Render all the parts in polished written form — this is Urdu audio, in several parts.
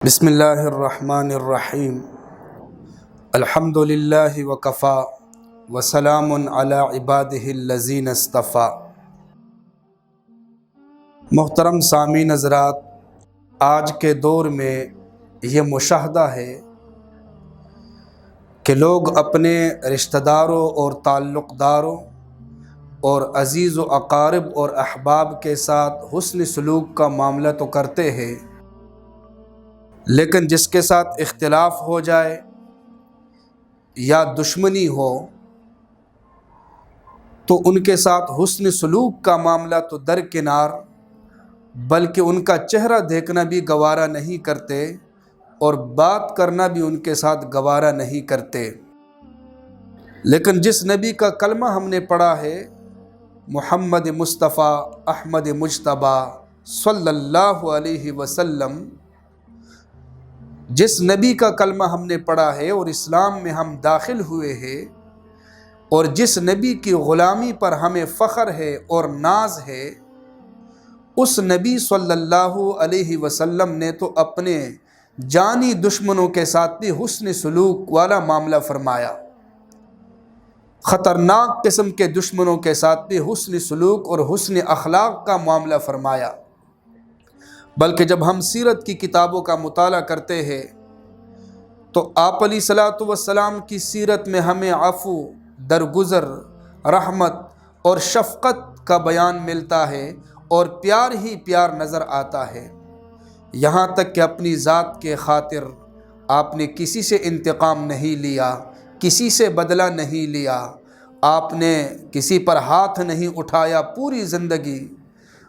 بسم اللہ الرحمن الرحیم الحمد للہ وکفا وسلام علی عبادہ الذین اصطفیٰ۔ محترم سامعین حضرات، آج کے دور میں یہ مشاہدہ ہے کہ لوگ اپنے رشتہ داروں اور تعلق داروں اور عزیز و اقارب اور احباب کے ساتھ حسن سلوک کا معاملہ تو کرتے ہیں، لیکن جس کے ساتھ اختلاف ہو جائے یا دشمنی ہو تو ان کے ساتھ حسن سلوک کا معاملہ تو درکنار، بلکہ ان کا چہرہ دیکھنا بھی گوارا نہیں کرتے اور بات کرنا بھی ان کے ساتھ گوارا نہیں کرتے۔ لیکن جس نبی کا کلمہ ہم نے پڑھا ہے، محمد مصطفیٰ احمد مجتبیٰ صلی اللہ علیہ وسلم، جس نبی کا کلمہ ہم نے پڑھا ہے اور اسلام میں ہم داخل ہوئے ہیں، اور جس نبی کی غلامی پر ہمیں فخر ہے اور ناز ہے، اس نبی صلی اللہ علیہ وسلم نے تو اپنے جانی دشمنوں کے ساتھ بھی حسن سلوک والا معاملہ فرمایا، خطرناک قسم کے دشمنوں کے ساتھ بھی حسن سلوک اور حسن اخلاق کا معاملہ فرمایا۔ بلکہ جب ہم سیرت کی کتابوں کا مطالعہ کرتے ہیں تو آپ علیہ الصلوۃ والسلام کی سیرت میں ہمیں عفو، درگزر، رحمت اور شفقت کا بیان ملتا ہے اور پیار ہی پیار نظر آتا ہے، یہاں تک کہ اپنی ذات کے خاطر آپ نے کسی سے انتقام نہیں لیا، کسی سے بدلہ نہیں لیا، آپ نے کسی پر ہاتھ نہیں اٹھایا پوری زندگی،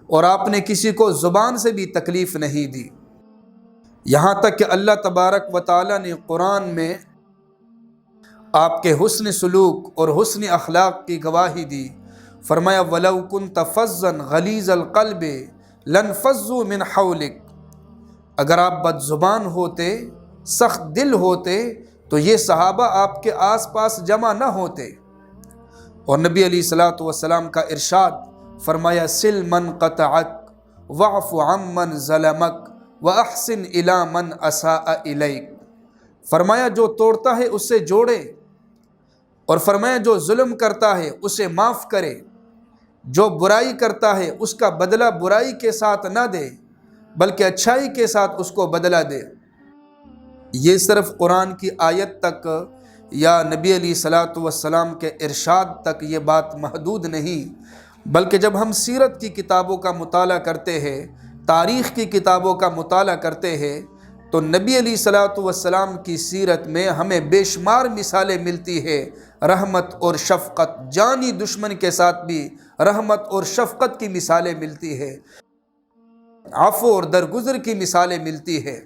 اور آپ نے کسی کو زبان سے بھی تکلیف نہیں دی، یہاں تک کہ اللہ تبارک و تعالیٰ نے قرآن میں آپ کے حسن سلوک اور حسن اخلاق کی گواہی دی۔ فرمایا وَلَوْ كُنْتَ فَظًّا غَلِيظَ الْقَلْبِ لَانفَضُّوا مِنْ حَوْلِكَ، اگر آپ بد زبان ہوتے، سخت دل ہوتے تو یہ صحابہ آپ کے آس پاس جمع نہ ہوتے۔ اور نبی علیہ الصلوۃ والسلام کا ارشاد فرمایا سل من قطعک واعف عمن ظلمک واحسن الی من اساء الیک، فرمایا جو توڑتا ہے اس سے جوڑے، اور فرمایا جو ظلم کرتا ہے اسے معاف کرے، جو برائی کرتا ہے اس کا بدلہ برائی کے ساتھ نہ دے بلکہ اچھائی کے ساتھ اس کو بدلہ دے۔ یہ صرف قرآن کی آیت تک یا نبی علیہ الصلوۃ والسلام کے ارشاد تک یہ بات محدود نہیں، بلکہ جب ہم سیرت کی کتابوں کا مطالعہ کرتے ہیں، تاریخ کی کتابوں کا مطالعہ کرتے ہیں، تو نبی علیہ الصلوۃ والسلام کی سیرت میں ہمیں بے شمار مثالیں ملتی ہے رحمت اور شفقت، جانی دشمن کے ساتھ بھی رحمت اور شفقت کی مثالیں ملتی ہے، عفو اور درگزر کی مثالیں ملتی ہے۔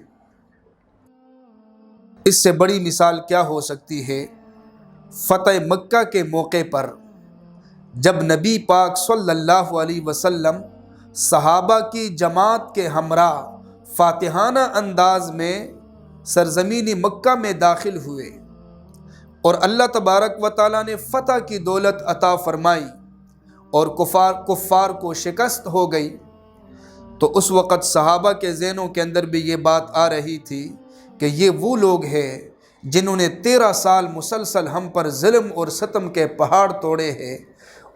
اس سے بڑی مثال کیا ہو سکتی ہے؟ فتح مکہ کے موقع پر جب نبی پاک صلی اللہ علیہ وسلم صحابہ کی جماعت کے ہمراہ فاتحانہ انداز میں سرزمین مکہ میں داخل ہوئے اور اللہ تبارک و تعالیٰ نے فتح کی دولت عطا فرمائی اور کفار کو شکست ہو گئی، تو اس وقت صحابہ کے ذہنوں کے اندر بھی یہ بات آ رہی تھی کہ یہ وہ لوگ ہیں جنہوں نے 13 سال مسلسل ہم پر ظلم اور ستم کے پہاڑ توڑے ہیں،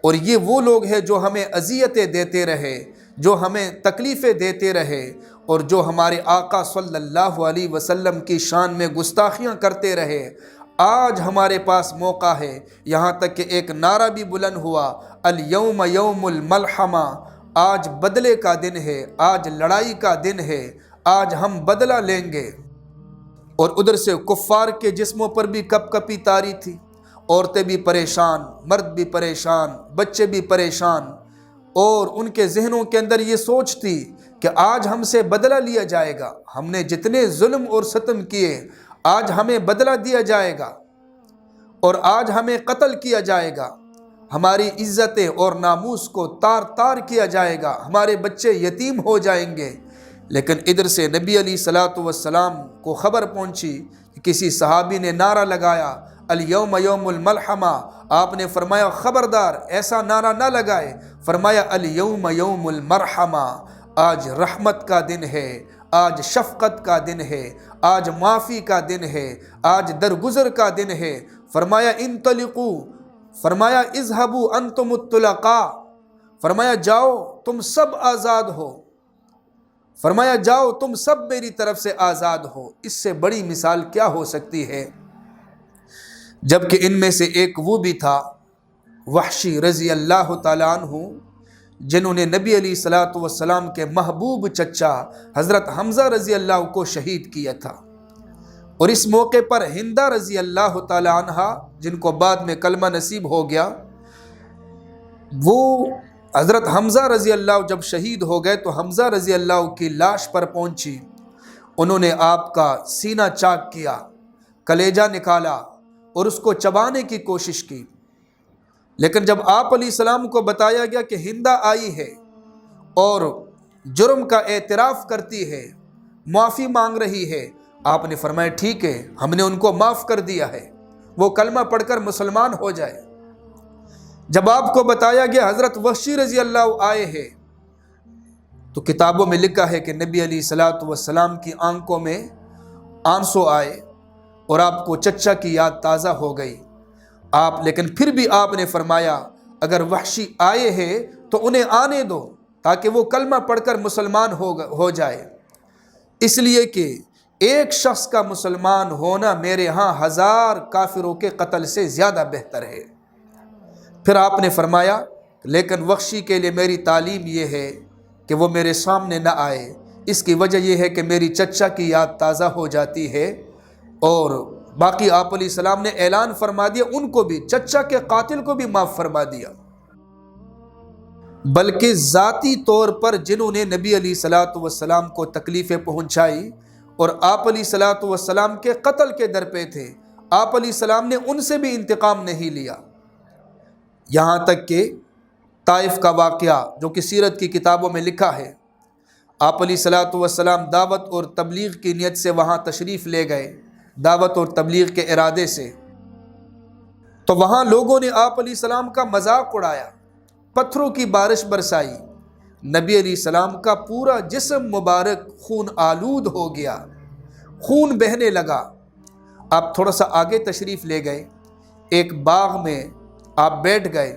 اور یہ وہ لوگ ہیں جو ہمیں اذیتیں دیتے رہے، جو ہمیں تکلیفیں دیتے رہے، اور جو ہمارے آقا صلی اللہ علیہ وسلم کی شان میں گستاخیاں کرتے رہے۔ آج ہمارے پاس موقع ہے، یہاں تک کہ ایک نعرہ بھی بلند ہوا الیوم یوم الملحمہ، آج بدلے کا دن ہے، آج لڑائی کا دن ہے، آج ہم بدلہ لیں گے۔ اور ادھر سے کفار کے جسموں پر بھی کپ کپی طاری تھی، عورتیں بھی پریشان، مرد بھی پریشان، بچے بھی پریشان، اور ان کے ذہنوں کے اندر یہ سوچ تھی کہ آج ہم سے بدلہ لیا جائے گا، ہم نے جتنے ظلم اور ستم کیے آج ہمیں بدلہ دیا جائے گا، اور آج ہمیں قتل کیا جائے گا، ہماری عزتیں اور ناموس کو تار تار کیا جائے گا، ہمارے بچے یتیم ہو جائیں گے۔ لیکن ادھر سے نبی علیہ الصلوۃ والسلام کو خبر پہنچی کہ کسی صحابی نے نعرہ لگایا الیوم یوم الملحمہ، آپ نے فرمایا خبردار ایسا نعرہ نہ لگائے، فرمایا الیوم یوم المرحمہ، آج رحمت کا دن ہے، آج شفقت کا دن ہے، آج معافی کا دن ہے، آج درگزر کا دن ہے۔ فرمایا انطلقوا، فرمایا اذهبوا انتم الطلقاء، فرمایا جاؤ تم سب آزاد ہو، فرمایا جاؤ تم سب میری طرف سے آزاد ہو۔ اس سے بڑی مثال کیا ہو سکتی ہے؟ جبکہ ان میں سے ایک وہ بھی تھا وحشی رضی اللہ تعالیٰ عنہ، جنہوں نے نبی علیہ الصلوۃ والسلام کے محبوب چچا حضرت حمزہ رضی اللہ کو شہید کیا تھا۔ اور اس موقع پر ہندہ رضی اللہ تعالیٰ عنہ، جن کو بعد میں کلمہ نصیب ہو گیا، وہ حضرت حمزہ رضی اللہ جب شہید ہو گئے تو حمزہ رضی اللہ کی لاش پر پہنچی، انہوں نے آپ کا سینہ چاک کیا، کلیجہ نکالا اور اس کو چبانے کی کوشش کی۔ لیکن جب آپ علیہ السلام کو بتایا گیا کہ ہندہ آئی ہے اور جرم کا اعتراف کرتی ہے، معافی مانگ رہی ہے، آپ نے فرمایا ٹھیک ہے، ہم نے ان کو معاف کر دیا ہے، وہ کلمہ پڑھ کر مسلمان ہو جائے۔ جب آپ کو بتایا گیا حضرت وحشی رضی اللہ آئے ہیں، تو کتابوں میں لکھا ہے کہ نبی علیہ الصلوۃ والسلام کی آنکھوں میں آنسو آئے اور آپ کو چچا کی یاد تازہ ہو گئی۔ لیکن پھر بھی آپ نے فرمایا اگر وحشی آئے ہیں تو انہیں آنے دو تاکہ وہ کلمہ پڑھ کر مسلمان ہو جائے، اس لیے کہ ایک شخص کا مسلمان ہونا میرے ہاں 1000 کافروں کے قتل سے زیادہ بہتر ہے۔ پھر آپ نے فرمایا لیکن وحشی کے لیے میری تعلیم یہ ہے کہ وہ میرے سامنے نہ آئے، اس کی وجہ یہ ہے کہ میری چچا کی یاد تازہ ہو جاتی ہے۔ اور باقی آپ علیہ السلام نے اعلان فرما دیا، ان کو بھی، چچا کے قاتل کو بھی معاف فرما دیا۔ بلکہ ذاتی طور پر جنہوں نے نبی علیہ الصلوۃ والسلام کو تکلیفیں پہنچائی اور آپ علیہ الصلوۃ والسلام کے قتل کے در پہ تھے، آپ علیہ السلام نے ان سے بھی انتقام نہیں لیا۔ یہاں تک کہ طائف کا واقعہ جو کہ سیرت کی کتابوں میں لکھا ہے، آپ علیہ الصلوۃ والسلام دعوت اور تبلیغ کی نیت سے وہاں تشریف لے گئے، دعوت اور تبلیغ کے ارادے سے، تو وہاں لوگوں نے آپ علیہ السلام کا مذاق اڑایا، پتھروں کی بارش برسائی، نبی علیہ السلام کا پورا جسم مبارک خون آلود ہو گیا، خون بہنے لگا۔ آپ تھوڑا سا آگے تشریف لے گئے، ایک باغ میں آپ بیٹھ گئے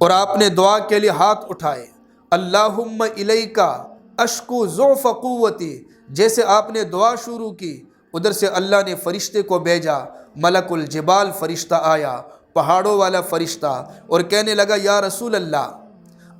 اور آپ نے دعا کے لیے ہاتھ اٹھائے، اللہم الیک اشکو ضعف قوتی، جیسے آپ نے دعا شروع کی ادھر سے اللہ نے فرشتے کو بھیجا، ملک الجبال فرشتہ آیا، پہاڑوں والا فرشتہ، اور کہنے لگا یا رسول اللہ،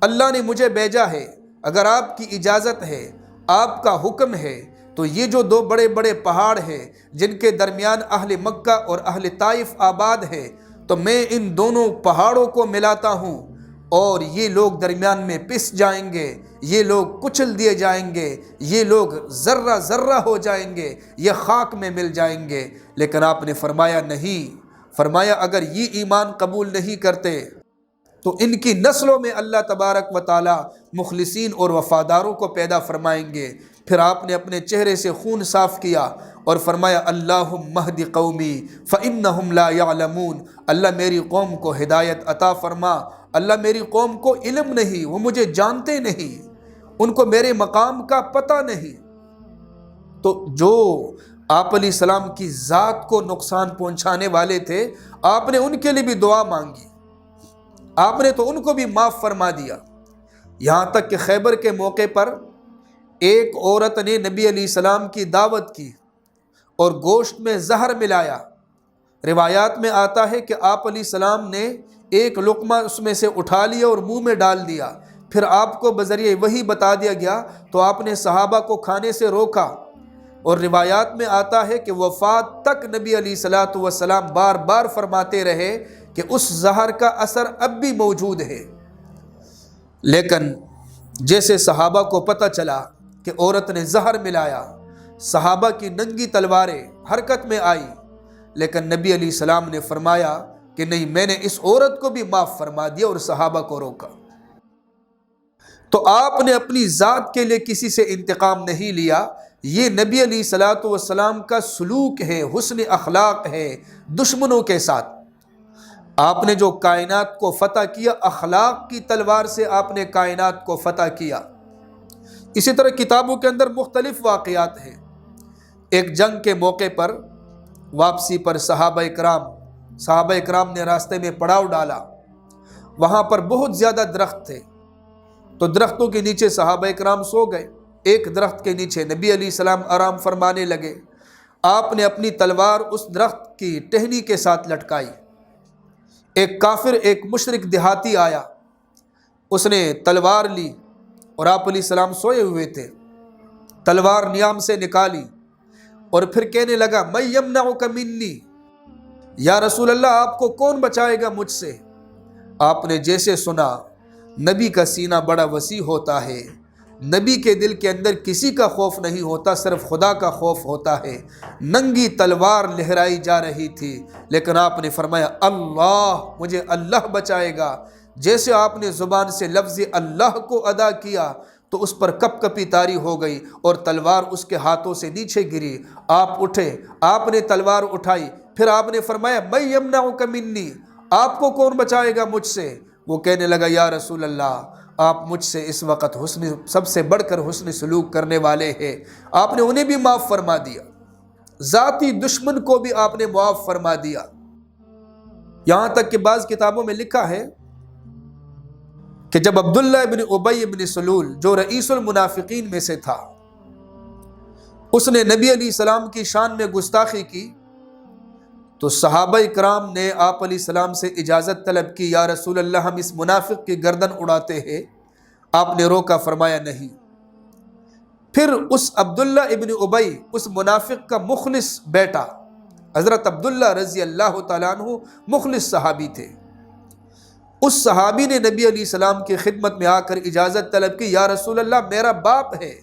اللہ نے مجھے بھیجا ہے، اگر آپ کی اجازت ہے، آپ کا حکم ہے تو یہ جو 2 بڑے بڑے پہاڑ ہیں جن کے درمیان اہل مکہ اور اہل طائف آباد ہے، تو میں ان دونوں پہاڑوں کو ملاتا ہوں اور یہ لوگ درمیان میں پس جائیں گے، یہ لوگ کچل دیے جائیں گے، یہ لوگ ذرہ ذرہ ہو جائیں گے، یہ خاک میں مل جائیں گے۔ لیکن آپ نے فرمایا نہیں، فرمایا اگر یہ ایمان قبول نہیں کرتے تو ان کی نسلوں میں اللہ تبارک و تعالی مخلصین اور وفاداروں کو پیدا فرمائیں گے۔ پھر آپ نے اپنے چہرے سے خون صاف کیا اور فرمایا اللہم اہد قومی فانہم لا یعلمون، اللہ میری قوم کو ہدایت عطا فرما، اللہ میری قوم کو علم نہیں، وہ مجھے جانتے نہیں، ان کو میرے مقام کا پتہ نہیں۔ تو جو آپ علیہ السلام کی ذات کو نقصان پہنچانے والے تھے، آپ نے ان کے لیے بھی دعا مانگی، آپ نے تو ان کو بھی معاف فرما دیا۔ یہاں تک کہ خیبر کے موقع پر ایک عورت نے نبی علیہ السلام کی دعوت کی اور گوشت میں زہر ملایا۔ روایات میں آتا ہے کہ آپ علیہ السلام نے ایک لقمہ اس میں سے اٹھا لیا اور منہ میں ڈال دیا، پھر آپ کو بذریعہ وحی بتا دیا گیا تو آپ نے صحابہ کو کھانے سے روکا، اور روایات میں آتا ہے کہ وفات تک نبی علیہ الصلوۃ والسلام بار بار فرماتے رہے کہ اس زہر کا اثر اب بھی موجود ہے۔ لیکن جیسے صحابہ کو پتہ چلا کہ عورت نے زہر ملایا، صحابہ کی ننگی تلواریں حرکت میں آئی، لیکن نبی علیہ السلام نے فرمایا کہ نہیں، میں نے اس عورت کو بھی معاف فرما دیا اور صحابہ کو روکا۔ تو آپ نے اپنی ذات کے لیے کسی سے انتقام نہیں لیا، یہ نبی علیہ الصلوۃ والسلام کا سلوک ہے، حسن اخلاق ہے دشمنوں کے ساتھ۔ آپ نے جو کائنات کو فتح کیا، اخلاق کی تلوار سے آپ نے کائنات کو فتح کیا۔ اسی طرح کتابوں کے اندر مختلف واقعات ہیں۔ ایک جنگ کے موقع پر واپسی پر صحابہ اکرام نے راستے میں پڑاؤ ڈالا، وہاں پر بہت زیادہ درخت تھے، تو درختوں کے نیچے صحابہ اکرام سو گئے۔ ایک درخت کے نیچے نبی علیہ السلام آرام فرمانے لگے۔ آپ نے اپنی تلوار اس درخت کی ٹہنی کے ساتھ لٹکائی۔ ایک کافر، ایک مشرک دیہاتی آیا، اس نے تلوار لی اور آپ علیہ السلام سوئے ہوئے تھے، تلوار نیام سے نکالی اور پھر کہنے لگا میں یمنعک منی، یا رسول اللہ آپ کو کون بچائے گا مجھ سے؟ آپ نے جیسے سنا، نبی کا سینہ بڑا وسیع ہوتا ہے، نبی کے دل کے اندر کسی کا خوف نہیں ہوتا، صرف خدا کا خوف ہوتا ہے۔ ننگی تلوار لہرائی جا رہی تھی، لیکن آپ نے فرمایا اللہ، مجھے اللہ بچائے گا۔ جیسے آپ نے زبان سے لفظ اللہ کو ادا کیا تو اس پر کپ کپی طاری ہو گئی اور تلوار اس کے ہاتھوں سے نیچے گری۔ آپ اٹھے، آپ نے تلوار اٹھائی، پھر آپ نے فرمایا میں یمنعک منی، آپ کو کون بچائے گا مجھ سے؟ وہ کہنے لگا یا رسول اللہ، آپ مجھ سے اس وقت سب سے بڑھ کر حسن سلوک کرنے والے ہیں۔ آپ نے انہیں بھی معاف فرما دیا، ذاتی دشمن کو بھی آپ نے معاف فرما دیا۔ یہاں تک کہ بعض کتابوں میں لکھا ہے کہ جب عبداللہ ابن ابی ابن سلول جو رئیس المنافقین میں سے تھا، اس نے نبی علیہ السلام کی شان میں گستاخی کی، تو صحابہ اکرام نے آپ علیہ السلام سے اجازت طلب کی، یا رسول اللہ ہم اس منافق کی گردن اڑاتے ہیں۔ آپ نے روکا، فرمایا نہیں۔ پھر اس عبداللہ ابن ابی، اس منافق کا مخلص بیٹا حضرت عبداللہ رضی اللہ تعالیٰ عنہ مخلص صحابی تھے، اس صحابی نے نبی علیہ السلام کی خدمت میں آ کر اجازت طلب کی، یا رسول اللہ میرا باپ ہے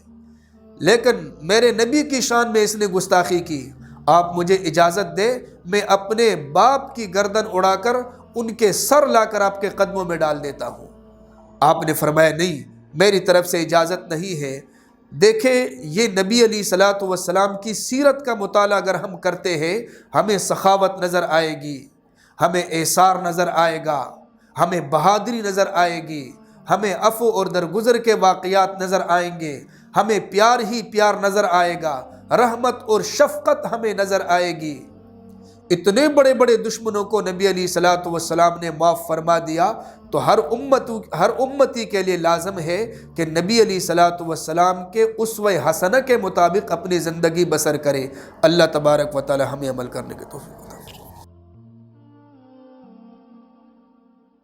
لیکن میرے نبی کی شان میں اس نے گستاخی کی، آپ مجھے اجازت دے، میں اپنے باپ کی گردن اڑا کر ان کے سر لا کر آپ کے قدموں میں ڈال دیتا ہوں۔ آپ نے فرمایا نہیں، میری طرف سے اجازت نہیں ہے۔ دیکھیں، یہ نبی علیہ الصلوۃ والسلام کی سیرت کا مطالعہ اگر ہم کرتے ہیں، ہمیں سخاوت نظر آئے گی، ہمیں ایثار نظر آئے گا، ہمیں بہادری نظر آئے گی، ہمیں عفو اور درگزر کے واقعات نظر آئیں گے، ہمیں پیار ہی پیار نظر آئے گا، رحمت اور شفقت ہمیں نظر آئے گی۔ اتنے بڑے بڑے دشمنوں کو نبی علیہ الصلوۃ والسلام نے معاف فرما دیا، تو ہر امتی کے لیے لازم ہے کہ نبی علیہ الصلوۃ والسلام کے اسوہ حسنہ کے مطابق اپنی زندگی بسر کرے۔ اللہ تبارک و تعالی ہمیں عمل کرنے کے توفیق